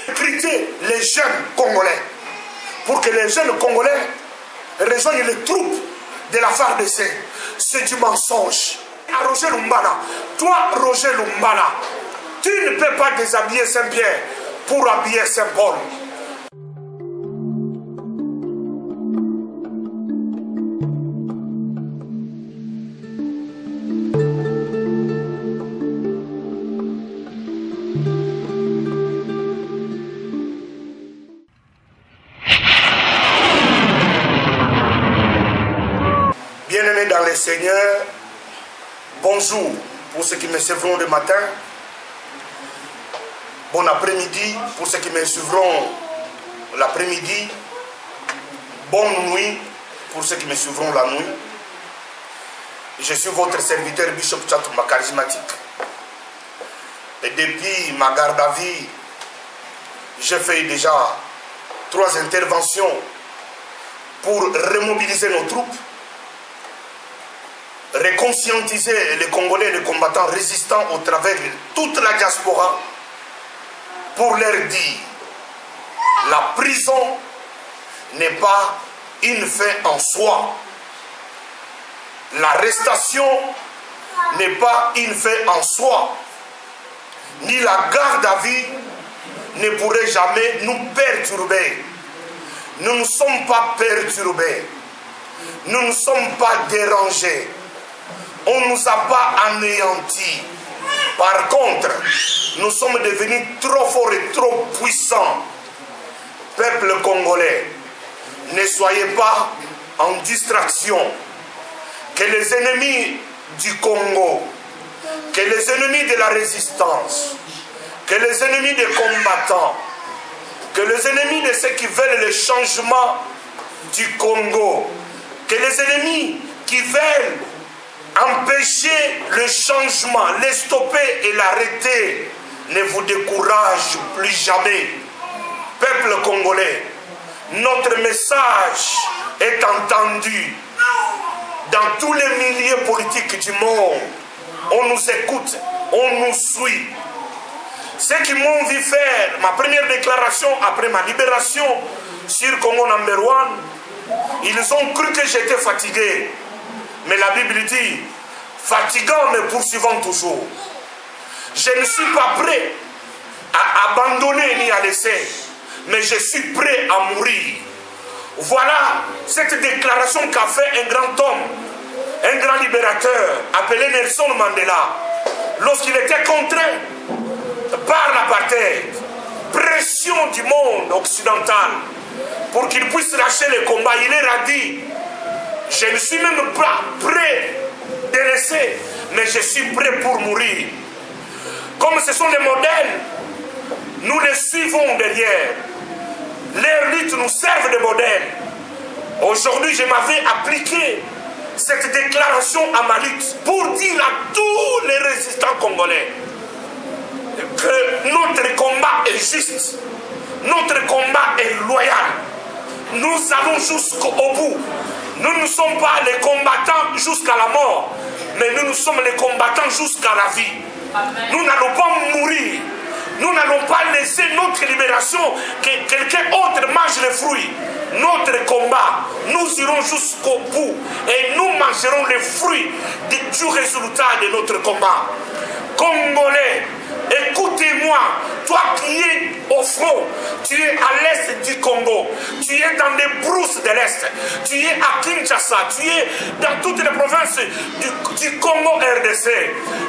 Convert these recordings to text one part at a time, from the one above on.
recruter les jeunes Congolais pour que les jeunes Congolais rejoignent les troupes de la FARDC. C'est du mensonge. À Roger Lumbala, toi Roger Lumbala, tu ne peux pas déshabiller Saint-Pierre pour habiller Saint-Paul. Bien-aimés dans le Seigneur, bonjour pour ceux qui me suivront le matin, bon après-midi pour ceux qui me suivront l'après-midi, bonne nuit pour ceux qui me suivront la nuit. Je suis votre serviteur Bishop Tchatoumba charismatique. Et depuis ma garde à vie, j'ai fait déjà 3 interventions pour remobiliser nos troupes, réconscientiser les Congolais et les combattants résistants au travers de toute la diaspora pour leur dire la prison n'est pas une fin en soi. L'arrestation n'est pas une fin en soi. Ni la garde à vue ne pourrait jamais nous perturber. Nous ne sommes pas perturbés. Nous ne sommes pas dérangés. On ne nous a pas anéantis. Par contre, nous sommes devenus trop forts et trop puissants. Peuple congolais, ne soyez pas en distraction. Que les ennemis du Congo, que les ennemis de la résistance, que les ennemis des combattants, que les ennemis de ceux qui veulent le changement du Congo, que les ennemis qui veulent empêcher le changement, les stopper et l'arrêter, ne vous découragent plus jamais. Peuple congolais, notre message est entendu dans tous les milieux politiques du monde. On nous écoute, on nous suit. Ceux qui m'ont vu faire ma première déclaration après ma libération sur Congo No. 1, ils ont cru que j'étais fatigué. Mais la Bible dit, fatigant mais poursuivant toujours. Je ne suis pas prêt à abandonner ni à laisser, mais je suis prêt à mourir. Voilà cette déclaration qu'a fait un grand homme, un grand libérateur, appelé Nelson Mandela, lorsqu'il était contraint par l'apartheid, pression du monde occidental, pour qu'il puisse lâcher les combats. Il leur a dit, je ne suis même pas prêt de laisser, mais je suis prêt pour mourir. Comme ce sont les modèles, nous les suivons derrière. Leurs luttes nous servent de modèle. Aujourd'hui, je m'avais appliqué cette déclaration à ma lutte pour dire à tous les résistants congolais que notre combat est juste, notre combat est loyal. Nous allons jusqu'au bout. Nous ne sommes pas les combattants jusqu'à la mort, mais nous sommes les combattants jusqu'à la vie. Amen. Nous n'allons pas mourir. Nous n'allons pas laisser notre libération que quelqu'un autre mange les fruits. Notre combat, nous irons jusqu'au bout et nous mangerons les fruits du résultat de notre combat. Congolais, écoutez-moi, toi qui es au front, tu es à l'est du Congo, tu es dans les brousses de l'est, tu es à Kinshasa, tu es dans toutes les provinces du Congo RDC.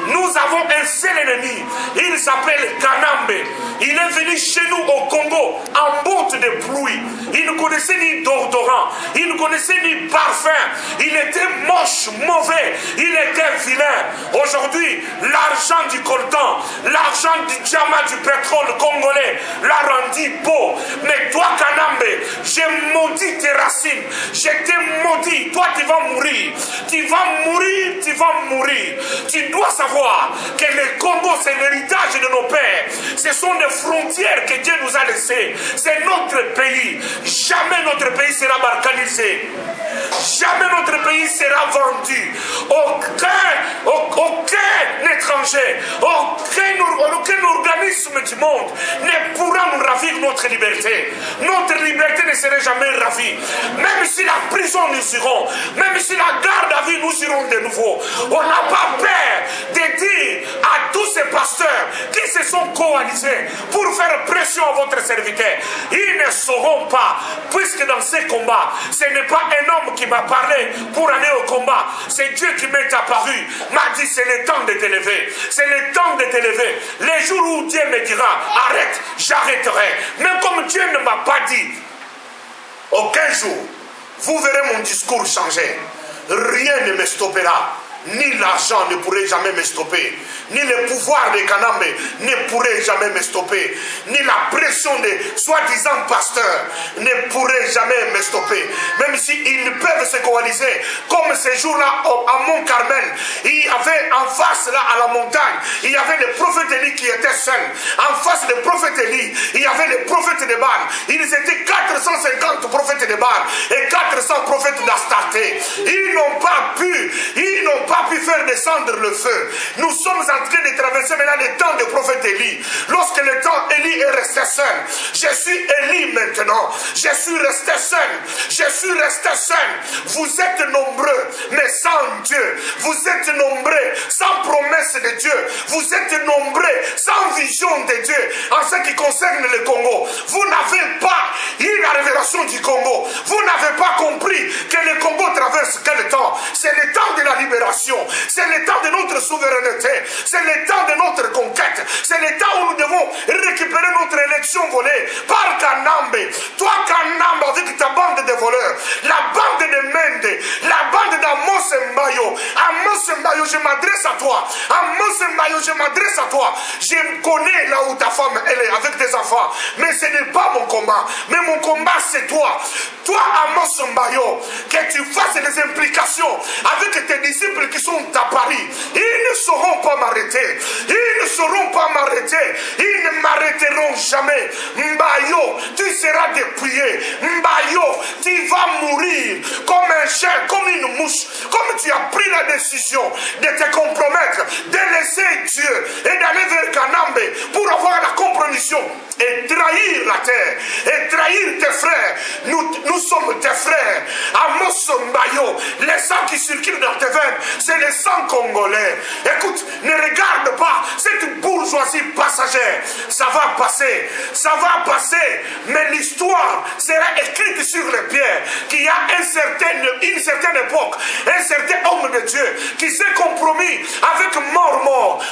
Nous avons un seul ennemi, il s'appelle Kanambe. Il est venu chez nous au Congo en botte de pluie. Il ne connaissait ni d'odorant, il ne connaissait ni parfum, il était moche, mauvais, il était vilain. Aujourd'hui, l'argent du coltan, l'argent du diamant, du pétrole congolais l'a rendu beau. Mais toi, Kanambe, j'ai maudit tes racines, je t'ai maudit. Toi, tu vas mourir, tu vas mourir, tu vas mourir. Tu dois savoir que le Congo, c'est l'héritage de nos pères. Ce sont des frontières que Dieu nous a laissées. C'est notre pays. Jamais notre pays sera balkanisé. Jamais notre pays sera vendu. Aucun étranger changer. Aucun organisme du monde ne pourra nous ravir notre liberté. Notre liberté ne serait jamais ravie. Même si la prison nous irons, même si la garde à vie nous irons de nouveau, on n'a pas peur de dire à tous ces pasteurs qui se sont coalisés pour faire pression à votre serviteur, ils ne sauront pas, puisque dans ces combats, ce n'est pas un homme qui m'a parlé pour aller au combat, c'est Dieu qui m'est apparu, m'a dit c'est le temps de t'élever, c'est le temps de t'élever. Les jours où Dieu me dira arrête, j'arrêterai. Mais comme Dieu ne m'a pas dit, aucun jour, vous verrez mon discours changer. Rien ne me stoppera. Ni l'argent ne pourrait jamais me stopper, ni le pouvoir de Kanambe ne pourrait jamais me stopper, ni la pression des soi-disant pasteurs ne pourrait jamais me stopper. Même s'ils peuvent se coaliser, comme ces jours-là à Mont-Carmel, il y avait en face là à la montagne, il y avait le prophète Élie qui était seul. En face du prophète Élie, il y avait les prophètes de Baal. Ils étaient 450 prophètes de Baal et 400 prophètes d'Astarté. Ils n'ont pas pu faire descendre le feu. Nous sommes en train de traverser maintenant le temps du prophète Élie. Lorsque le temps Élie est resté seul, je suis Élie maintenant. Je suis resté seul. Je suis resté seul. Vous êtes nombreux, mais sans Dieu. Vous êtes nombreux, sans promesse de Dieu. Vous êtes nombreux, sans vision de Dieu. En ce qui concerne le Congo, vous n'avez pas eu la révélation du Congo. Vous n'avez pas compris que le Congo traverse quel temps. C'est le temps de la libération. C'est le temps de notre souveraineté. C'est le temps de notre conquête. C'est le temps où nous devons récupérer notre élection volée par Kanambe. Toi Kanambe avec ta bande de voleurs, la bande de Mende, la bande d'Amos Mbayo. Amos Mbayo, je m'adresse à toi. Amos Mbayo, je m'adresse à toi. Je connais là où ta femme elle est avec tes enfants. Mais ce n'est pas mon combat. Mais mon combat c'est toi. Toi Amos Mbayo, que tu fasses les implications avec tes disciples qui sont à Paris. Ils ne sauront pas m'arrêter. Ils ne sauront pas m'arrêter. Ils ne m'arrêteront jamais. Mbayo, tu seras dépouillé. Mbayo, tu vas mourir comme un chien, comme une mouche. Comme tu as pris la décision de te compromettre, de laisser Dieu et d'aller vers Kanambe pour avoir la compromission et trahir la terre et trahir tes frères. Nous sommes tes frères. Amos Mbayo, les sangs qui circulent dans tes veines, c'est le sang congolais. Écoute, ne regarde pas cette bourgeoisie passagère. Ça va passer, mais l'histoire sera écrite sur les pierres qu'il y a une certaine époque, un certain homme de Dieu qui s'est compromis avec Mort,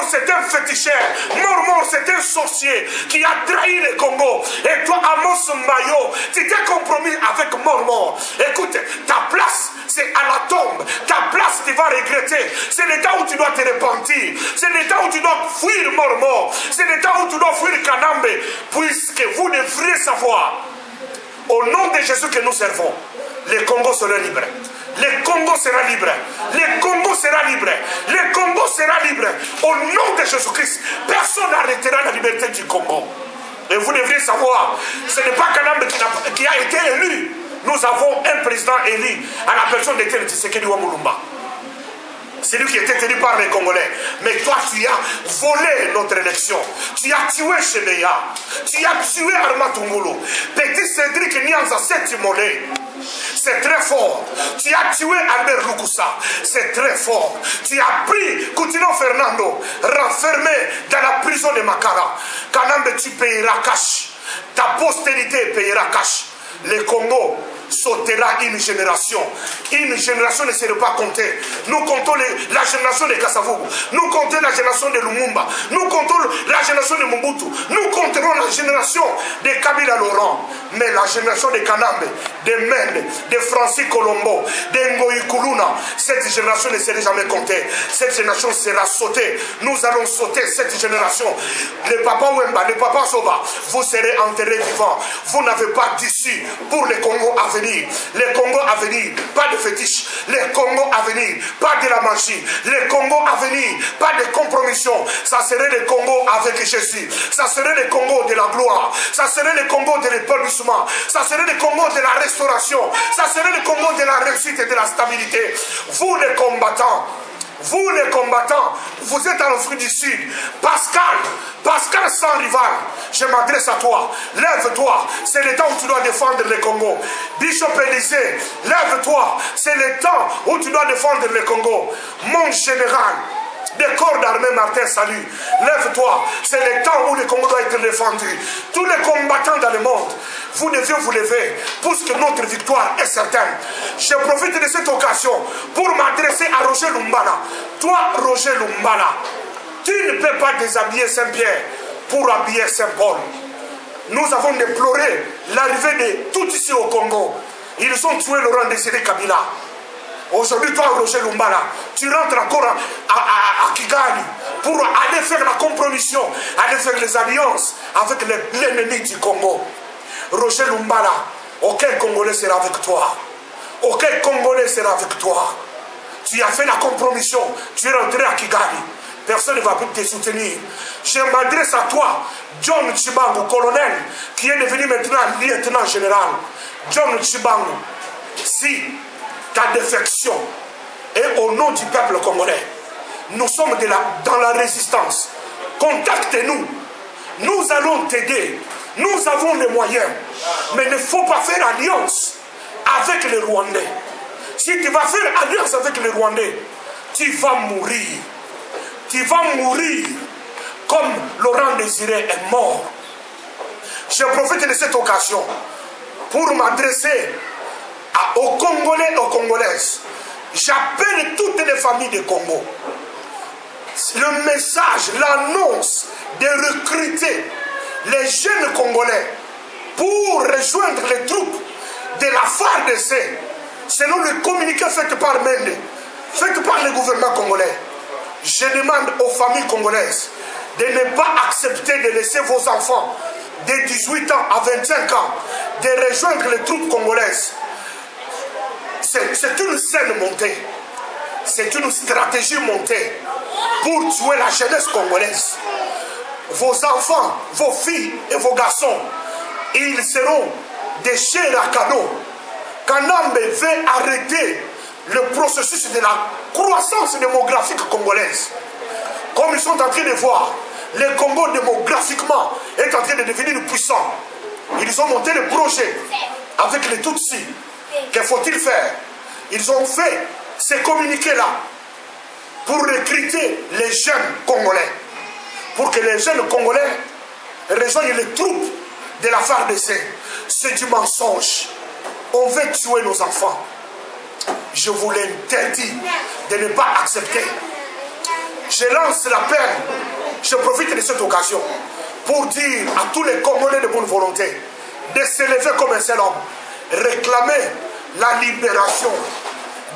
c'est un féticheur, Mort, c'est un sorcier qui a trahi le Congo. Et toi, Amos Mbayo, tu t'es compromis avec Mort. Écoute, ta place, c'est à la tombe. Ta place, tu vas regretter. C'est le temps où tu dois te repentir. C'est le temps où tu dois fuir Mort. C'est le temps où tu dois fuir Kanambe. Puisque vous devriez savoir, au nom de Jésus que nous servons, le Congo sera libre. Le Congo sera libre. Le Congo sera libre. Le Congo sera libre. Au nom de Jésus-Christ, personne n'arrêtera la liberté du Congo. Et vous devriez savoir, ce n'est pas Kanambe qui a été élu. Nous avons un président élu à la personne de Tshisekedi Wamulumba. C'est lui qui était élu par les Congolais. Mais toi, tu as volé notre élection. Tu as tué Chebeya. Tu as tué Armatungulu. Petit Cédric Nyanza Setimolé. C'est très fort. Tu as tué Albert Lukusa. C'est très fort. Tu as pris Coutinho Fernando, renfermé dans la prison de Makara. Kanambe, tu payeras cash. Ta postérité payera cash. Le Congo sautera une génération. Une génération ne sera pas comptée. Nous comptons la génération de Kassavogo. Nous comptons la génération de Lumumba. Nous comptons la génération de Mobutu. Nous compterons la génération de Kabila Laurent. Mais la génération de Kanambe, de Mende, de Francis Colombo, de Ngoï Kuluna, cette génération ne sera jamais comptée. Cette génération sera sautée. Nous allons sauter cette génération. Le papa Wemba, le papa Soba, vous serez enterrés vivants. Vous n'avez pas d'issue pour le Congo à venir. Le Congo à venir, pas de fétiche. Le Congo à venir, pas de la magie. Le Congo à venir, pas de compromission. Ça serait le Congo avec Jésus. Ça serait le Congo de la gloire. Ça serait le Congo de l'épanouissement. Ça serait le Congo de la restauration. Ça serait le Congo de la réussite et de la stabilité. Vous les combattants, Vous les combattants, vous êtes en Afrique du Sud. Pascal sans rival, je m'adresse à toi. Lève-toi, c'est le temps où tu dois défendre le Congo. Bishop Élysée, lève-toi, c'est le temps où tu dois défendre le Congo. Mon général des corps d'armée Martin Salut, lève-toi, c'est le temps où le Congo doit être défendu. Tous les combattants dans le monde, vous devez vous lever, puisque notre victoire est certaine. Je profite de cette occasion pour m'adresser à Roger Lumbala. Toi, Roger Lumbala, tu ne peux pas déshabiller Saint-Pierre pour habiller Saint-Paul. Nous avons déploré l'arrivée de tout ici au Congo. Ils ont tué Laurent Désiré Kabila. Aujourd'hui, toi, Roger Lumbala, tu rentres encore à Kigali pour aller faire la compromission, aller faire les alliances avec l'ennemi du Congo. Roger Lumbala, aucun Congolais sera avec toi. Aucun Congolais sera avec toi. Tu as fait la compromission, tu es rentré à Kigali. Personne ne va plus te soutenir. Je m'adresse à toi, John Chibangu, colonel, qui est devenu maintenant lieutenant général. John Chibangu, si ta défection est au nom du peuple congolais, nous sommes dans la résistance. Contactez-nous. Nous allons t'aider. Nous avons les moyens. Mais il ne faut pas faire alliance avec les Rwandais. Si tu vas faire alliance avec les Rwandais, tu vas mourir. Tu vas mourir comme Laurent Désiré est mort. Je profite de cette occasion pour m'adresser aux Congolais et aux Congolaises. J'appelle toutes les familles du Congo. Le message, l'annonce de recruter les jeunes Congolais pour rejoindre les troupes de la FARDC, selon le communiqué fait par Mende, fait par le gouvernement congolais. Je demande aux familles congolaises de ne pas accepter de laisser vos enfants de 18 ans à 25 ans de rejoindre les troupes congolaises. C'est une scène montée. C'est une stratégie montée pour tuer la jeunesse congolaise. Vos enfants, vos filles et vos garçons, ils seront des chairs à cadeau. Kanambe veut arrêter le processus de la croissance démographique congolaise. Comme ils sont en train de voir, le Congo démographiquement est en train de devenir puissant. Ils ont monté le projet avec les Tutsis. Que faut-il faire? Ils ont fait ces communiqués-là pour recruter les jeunes Congolais. Pour que les jeunes Congolais rejoignent les troupes de la FARDC. C'est du mensonge. On veut tuer nos enfants. Je vous l'interdis de ne pas accepter. Je lance l'appel. Je profite de cette occasion pour dire à tous les Congolais de bonne volonté de s'élever comme un seul homme. Réclamer la libération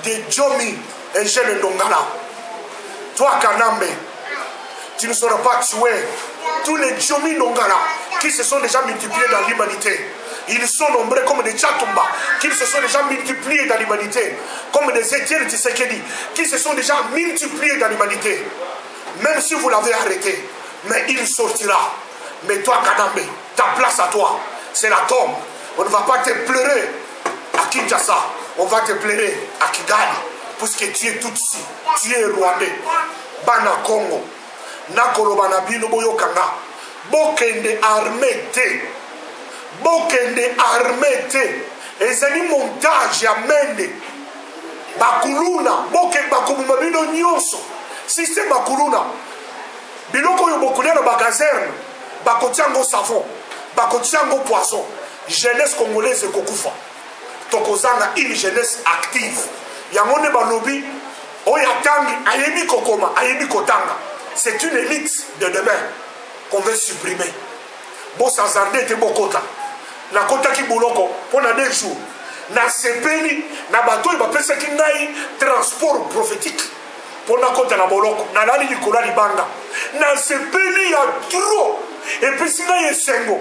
de Djomi et Jeune Ndongala. Toi, Kanambe, tu ne sauras pas tuer tous les Djomi Ndongala qui se sont déjà multipliés dans l'humanité. Ils sont nombreux comme des Tchatumba qui se sont déjà multipliés dans l'humanité, comme des Étienne Tshisekedi qui se sont déjà multipliés dans l'humanité. Même si vous l'avez arrêté, mais il sortira. Mais toi, Kanambe, ta place à toi, c'est la tombe. On ne va pas te pleurer à Kinshasa, on va te pleurer à Kigali, puisque tu es Tutsi, tu es Rwandais. Bana Congo, Nakolo Banabino Boyokanga, Bokende armé te, Bokende armé te, ezali montage ya Mende, Bakuluna, Bokende Bakuluna Bino Nyonso, si c'est Bakuluna, Biloko yo Bokulena Bagazerne, Bakotiango savon, Bakotiango poisson, jeunesse congolaise Kokufa. Tokozanga une jeunesse active. Yamone Balobi, Oyatangi, Ayebi Kokoma, Ayebi Kotanga. C'est une élite de demain qu'on veut supprimer. Bon, sans arder, te bokota. Na kota ki boloko, pendant 2 jours. Na sepeli, na bateau, il va penser qu'il y a transport prophétique. Pendant kota na boloko, na lali likola libanga. Na sepeli, il y a trop. Et puis, si na yesengo,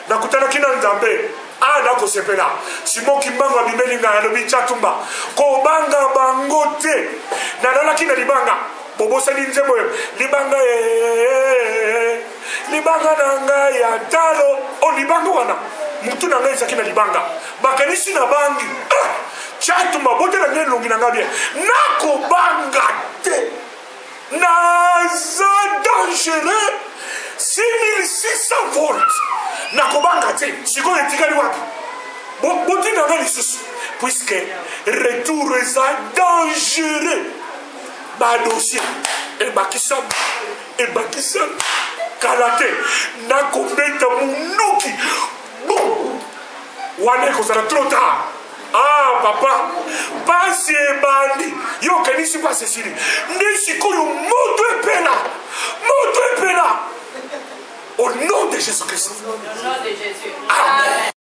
na kutana kina nzambe. Ah, d'accord, c'est là. Simon Kimbanga Bibelinga, Alobi Chatumba. Kobanga Bangote. Nalala Kina Libanga. Bobo Salinzemo. Libanga Libanga Nanga ya Talo. Oh, Libanga wana. Mutu Nanga Isakina Libanga. Bakanisi na Bangi. Chatumba, bote na Nelungi Nanga bien. Nako Banga te. naza dangereux 6600 volts nakobanga te sikoyo etikali wapi botinanga lisusu puisque retour eza dangereux badossier ebakisami kala te nakobeta monuki bon wana ekozala trop tard. Ah papa pasi ebandi yokanisi pasi esili nde sikoyo moto epela au nom de Jésus-Christ. Au nom de Jésus. Amen.